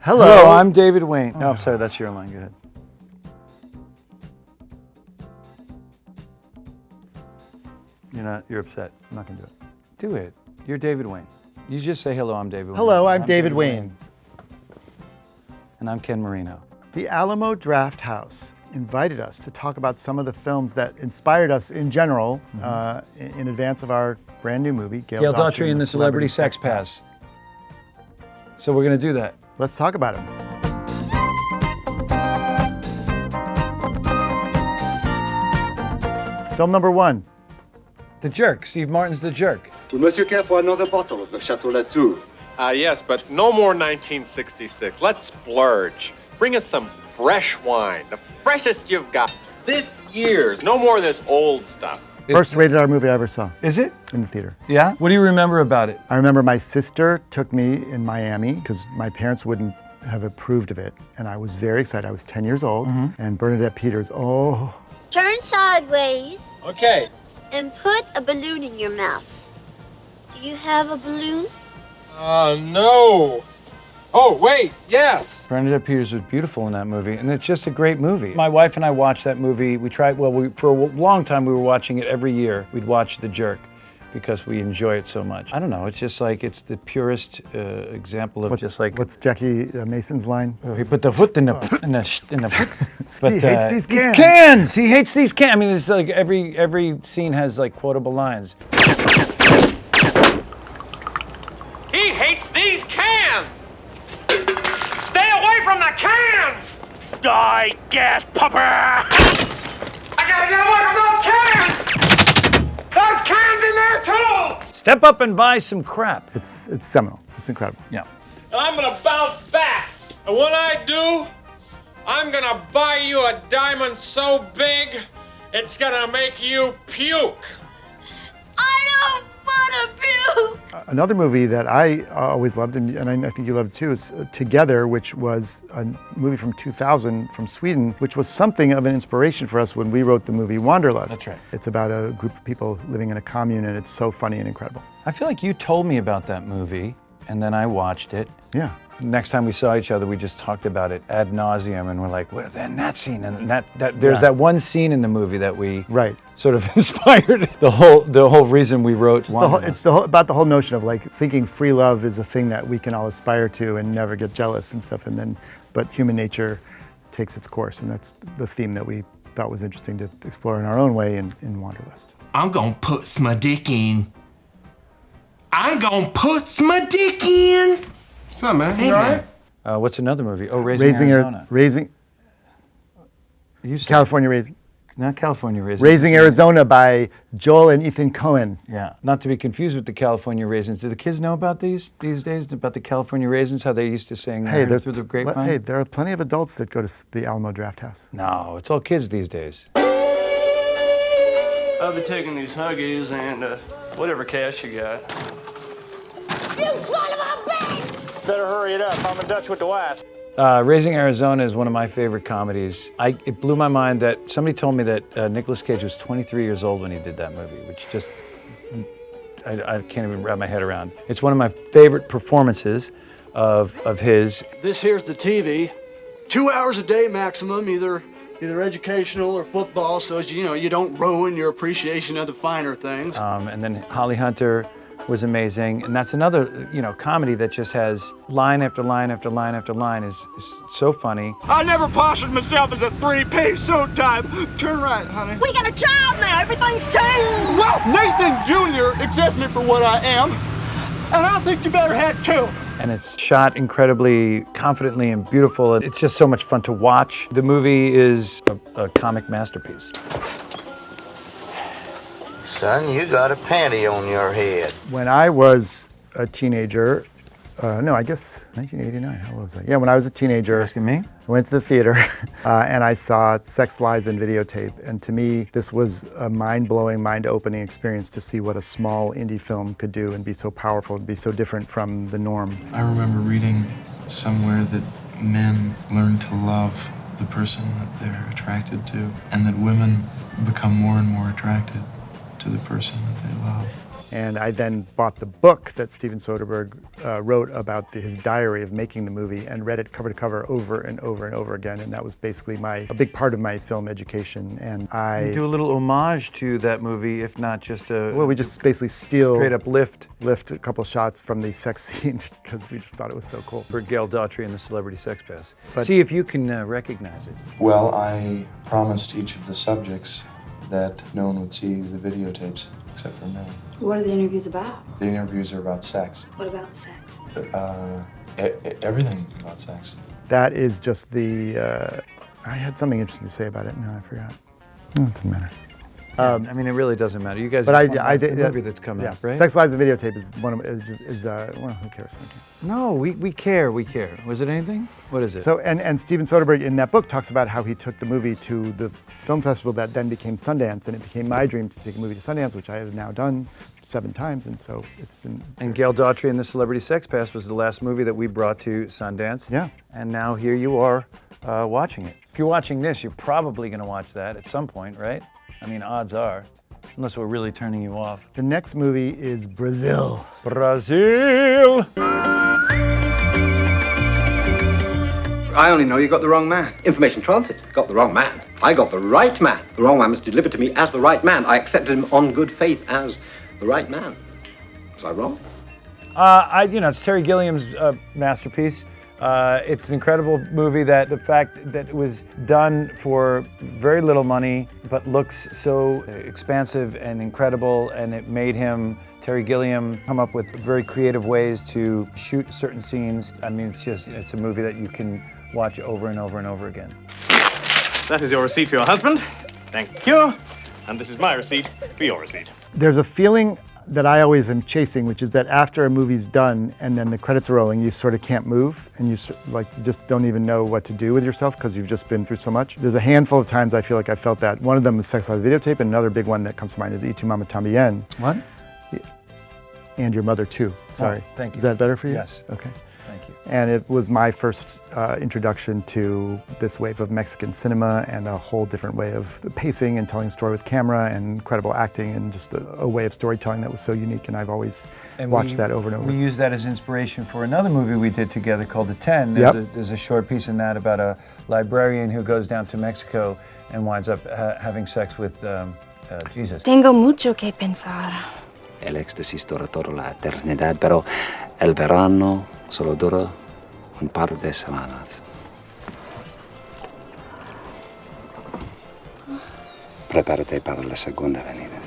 Hello, I'm David Wain. Oh, sorry, that's your line. Go ahead. You're upset. I'm not going to do it. Do it. You're David Wain. You just say, hello, I'm David Wain. Hello, I'm David Wain. And I'm Ken Marino. The Alamo Drafthouse invited us to talk about some of the films that inspired us in general in advance of our brand new movie, GAIL Daughtry and the Celebrity Sex Pass. So we're going to do that. Let's talk about it. Film number one. The Jerk. Steve Martin's The Jerk. Would Monsieur care for another bottle of the Chateau Latour? Yes, but no more 1966. Let's splurge. Bring us some fresh wine, the freshest you've got. This year's, no more of this old stuff. First rated R movie I ever saw. Is it? In the theater. Yeah? What do you remember about it? I remember my sister took me in Miami because my parents wouldn't have approved of it. And I was very excited. I was 10 years old. And Bernadette Peters, Turn sideways. Okay. And put a balloon in your mouth. Do you have a balloon? No. Oh, wait, yes. Bernadette Peters was beautiful in that movie, and it's just a great movie. My wife and I watched that movie. For a long time we were watching it every year. We'd watch The Jerk because we enjoy it so much. I don't know, it's just like, it's the purest example of What's Jackie Mason's line? He put the foot in the but he hates these cans. Cans! He hates these cans. I mean, it's like every scene has like quotable lines. He hates these cans! Stay away from the cans! Die, gas pupper! I gotta get away from those cans! There's cans in there too! Step up and buy some crap. It's seminal. It's incredible. Yeah. And I'm gonna bounce back. And when I do, I'm gonna buy you a diamond so big, it's gonna make you puke. I don't want to puke. Another movie that I always loved, and I think you loved too, is Together, which was a movie from 2000 from Sweden, which was something of an inspiration for us when we wrote the movie Wanderlust. That's right. It's about a group of people living in a commune, and it's so funny and incredible. I feel like you told me about that movie, and then I watched it. Yeah. Next time we saw each other, we just talked about it ad nauseum, and we're like, well, then that scene, and there's that one scene in the movie that we sort of inspired the whole reason we wrote. It's about the whole notion of like thinking free love is a thing that we can all aspire to and never get jealous and stuff, but human nature takes its course, and that's the theme that we thought was interesting to explore in our own way in Wanderlust. I'm gonna put my dick in. I'm gonna put my dick in. What's up, man? Hey, You all right? What's another movie? Oh, Raising Arizona. California Raising. Not California Raisins. Raising Arizona by Joel and Ethan Coen. Yeah, not to be confused with the California Raisins. Do the kids know about these days, about the California Raisins, how they used to sing through the grapevine? Hey, there are plenty of adults that go to the Alamo Drafthouse. No, it's all kids these days. I'll be taking these Huggies and whatever cash you got. You son of a bitch! Better hurry it up. I'm in Dutch with the wife. Raising Arizona is one of my favorite comedies. It blew my mind that somebody told me that Nicolas Cage was 23 years old when he did that movie, which just, I can't even wrap my head around. It's one of my favorite performances of his. This here's the TV. 2 hours a day maximum, either educational or football, so as you don't ruin your appreciation of the finer things. And then Holly Hunter was amazing, and that's another comedy that just has line after line after line after line is so funny. I never postured myself as a three-piece suit type. Turn right, honey. We got a child now. Everything's changed. Well, Nathan Jr. accepts me for what I am, and I think you better have too. And it's shot incredibly confidently and beautiful. It's just so much fun to watch. The movie is a comic masterpiece. Son, you got a panty on your head. When I was a teenager, I guess 1989, how old was I? Yeah, when I was a teenager. You're asking me? I went to the theater and I saw Sex, Lies, and Videotape. And to me, this was a mind-blowing, mind-opening experience to see what a small indie film could do and be so powerful and be so different from the norm. I remember reading somewhere that men learn to love the person that they're attracted to, and that women become more and more attracted to the person that they love. And I then bought the book that Steven Soderbergh wrote about his diary of making the movie and read it cover to cover over and over and over again. And that was basically a big part of my film education. And You do a little homage to that movie, if not just a... Well, we just basically steal... Straight up lift a couple shots from the sex scene because we just thought it was so cool. For GAIL DAUGHTRY and the Celebrity Sex Pass. See if you can recognize it. Well, I promised each of the subjects that no one would see the videotapes except for me. What are the interviews about? The interviews are about sex. What about sex? Everything about sex. That is just the... I had something interesting to say about it. No, I forgot. Oh, it doesn't matter. I mean, it really doesn't matter. You guys, but the movie that's coming up, right? Sex, Lies, and Videotape is one of well, who cares? No, we care. Was it anything? What is it? So, and Steven Soderbergh in that book talks about how he took the movie to the film festival that then became Sundance, and it became my dream to take a movie to Sundance, which I have now done 7 times, and so it's been... And GAIL DAUGHTRY and the Celebrity Sex Pass was the last movie that we brought to Sundance. Yeah. And now here you are watching it. If you're watching this, you're probably going to watch that at some point, right? I mean, odds are, unless we're really turning you off. The next movie is Brazil. Brazil! I only know you got the wrong man. Information transit. Got the wrong man. I got the right man. The wrong man was delivered to me as the right man. I accepted him on good faith as the right man. Was I wrong? It's Terry Gilliam's masterpiece. It's an incredible movie that the fact that it was done for very little money, but looks so expansive and incredible, and it made Terry Gilliam, come up with very creative ways to shoot certain scenes. I mean, it's a movie that you can watch over and over and over again. That is your receipt for your husband. Thank you. And this is my receipt for your receipt. There's a feeling that I always am chasing, which is that after a movie's done and then the credits are rolling, you sort of can't move and you just don't even know what to do with yourself because you've just been through so much. There's a handful of times I feel like I felt that. One of them is Sex, Lies, Videotape, and another big one that comes to mind is Tu Mamá También. What? And Your Mother Too. Sorry. Oh, thank you. Is that better for you? Yes. Okay. Thank you. And it was my first introduction to this wave of Mexican cinema and a whole different way of pacing and telling a story with camera and incredible acting and just a way of storytelling that was so unique, and I've always watched that over and over. We used that as inspiration for another movie we did together called The 10. There's a short piece in that about a librarian who goes down to Mexico and winds up having sex with Jesus. Tengo mucho que pensar. El éxtasis dura toda la eternidad, pero el verano solo dura un par de semanas. Prepárate para la segunda venida.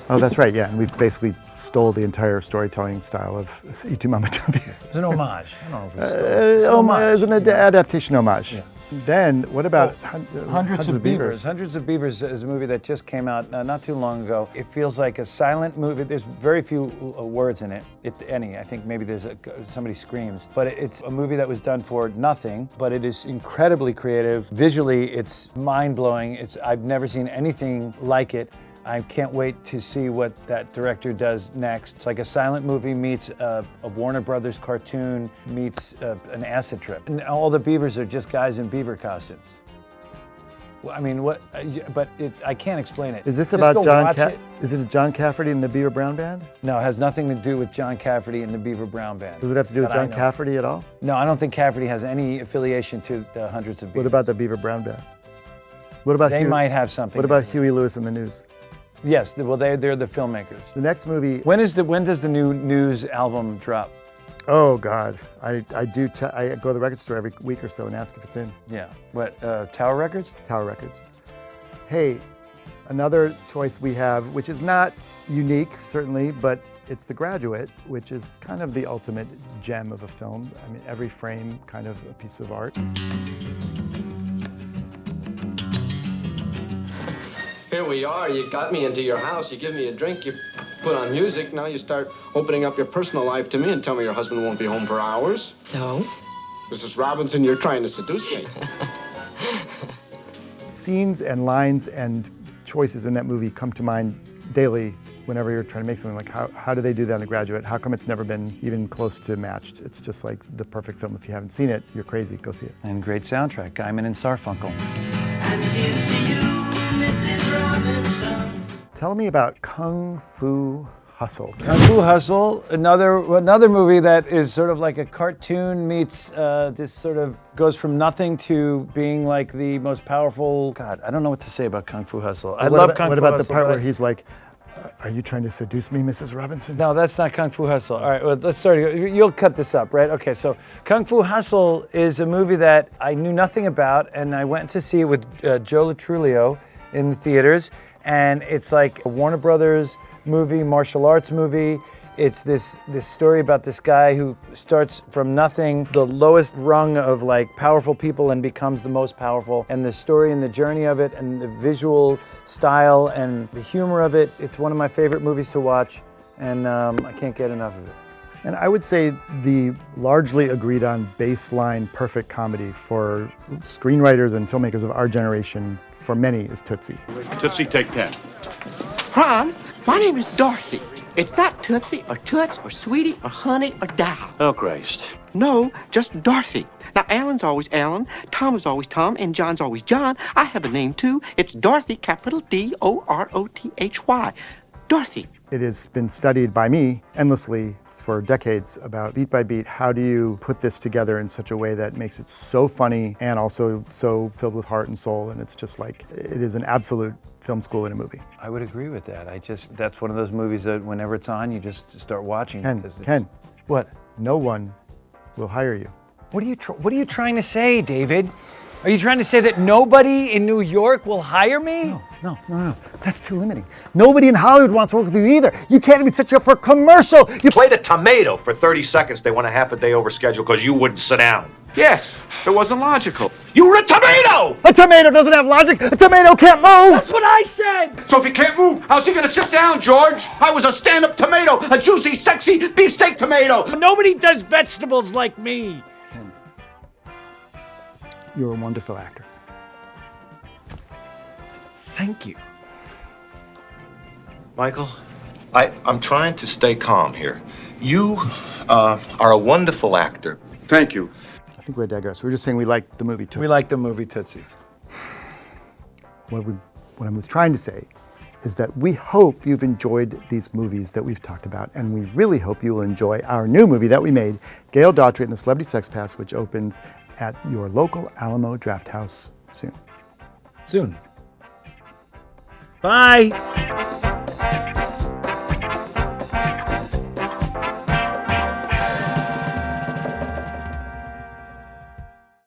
Oh, that's right, yeah. And we basically stole the entire storytelling style of Tu Mamá También. It's an homage. I don't know if it's homage. It's an adaptation homage. Yeah. Then, what about Hundreds of Beavers? Hundreds of Beavers is a movie that just came out not too long ago. It feels like a silent movie. There's very few words in it, if any. I think maybe there's somebody screams. But it's a movie that was done for nothing, but it is incredibly creative. Visually, it's mind-blowing. I've never seen anything like it. I can't wait to see what that director does next. It's like a silent movie meets a Warner Brothers cartoon meets an acid trip. And all the beavers are just guys in beaver costumes. Well, I mean, what? But I can't explain it. Is this Just about go John? watch it. Is it John Cafferty and the Beaver Brown Band? No, it has nothing to do with John Cafferty and the Beaver Brown Band. Does it have to do with John Cafferty at all? No, I don't think Cafferty has any affiliation to the Hundreds of Beavers. What about the Beaver Brown Band? What about They might have something. What about Huey Lewis and the News? Yes, well, they're the filmmakers. The next movie. When does the new News album drop? Oh God, I go to the record store every week or so and ask if it's in. Yeah. What? Tower Records? Tower Records. Hey, another choice we have, which is not unique certainly, but it's The Graduate, which is kind of the ultimate gem of a film. I mean, every frame kind of a piece of art. Here we are, you got me into your house, you give me a drink, you put on music, now you start opening up your personal life to me and tell me your husband won't be home for hours. So? Mrs. Robinson, you're trying to seduce me. Scenes and lines and choices in that movie come to mind daily whenever you're trying to make something. Like, how do they do that in The Graduate? How come it's never been even close to matched? It's just like the perfect film. If you haven't seen it, you're crazy, go see it. And great soundtrack, Guyman and Sarfunkel. And here's to you, Mrs. Robinson. Tell me about Kung Fu Hustle. Kung Fu Hustle, another movie that is sort of like a cartoon meets this sort of goes from nothing to being like the most powerful. God, I don't know what to say about Kung Fu Hustle. I love Kung Fu Hustle. What about the part where he's like, "Are you trying to seduce me, Mrs. Robinson?" No, that's not Kung Fu Hustle. All right, well, let's start. You'll cut this up, right? Okay, so Kung Fu Hustle is a movie that I knew nothing about, and I went to see it with Joe Latrulio in the theaters. And it's like a Warner Brothers movie, martial arts movie. It's this story about this guy who starts from nothing, the lowest rung of like powerful people, and becomes the most powerful. And the story and the journey of it, and the visual style and the humor of it. It's one of my favorite movies to watch, and I can't get enough of it. And I would say the largely agreed on baseline perfect comedy for screenwriters and filmmakers of our generation, for many, is Tootsie. Tootsie, take 10. Ron, my name is Dorothy. It's not Tootsie or Toots or Sweetie or Honey or Dow. Oh, Christ. No, just Dorothy. Now, Alan's always Alan, Tom is always Tom, and John's always John. I have a name, too. It's Dorothy, capital D-O-R-O-T-H-Y. Dorothy. It has been studied by me endlessly for decades about beat by beat, how do you put this together in such a way that makes it so funny and also so filled with heart and soul, and it's just like, it is an absolute film school in a movie. I would agree with that. That's one of those movies that whenever it's on, you just start watching. Ken. What? No one will hire you. What are you trying to say, David? Are you trying to say that nobody in New York will hire me? No. That's too limiting. Nobody in Hollywood wants to work with you either. You can't even set you up for a commercial. You played a tomato for 30 seconds. They went a half a day over schedule because you wouldn't sit down. Yes, it wasn't logical. You were a tomato! A tomato doesn't have logic. A tomato can't move. That's what I said! So if he can't move, how's he gonna sit down, George? I was a stand-up tomato, a juicy, sexy beefsteak tomato. Nobody does vegetables like me. Ken, you're a wonderful actor. Thank you. Michael, I'm trying to stay calm here. You are a wonderful actor. Thank you. I think we digress. We're just saying we like the movie Tootsie. We like the movie Tootsie. What I was trying to say is that we hope you've enjoyed these movies that we've talked about, and we really hope you will enjoy our new movie that we made, GAIL, DAUGHTRY, and the Celebrity Sex Pass, which opens at your local Alamo Drafthouse soon. Bye.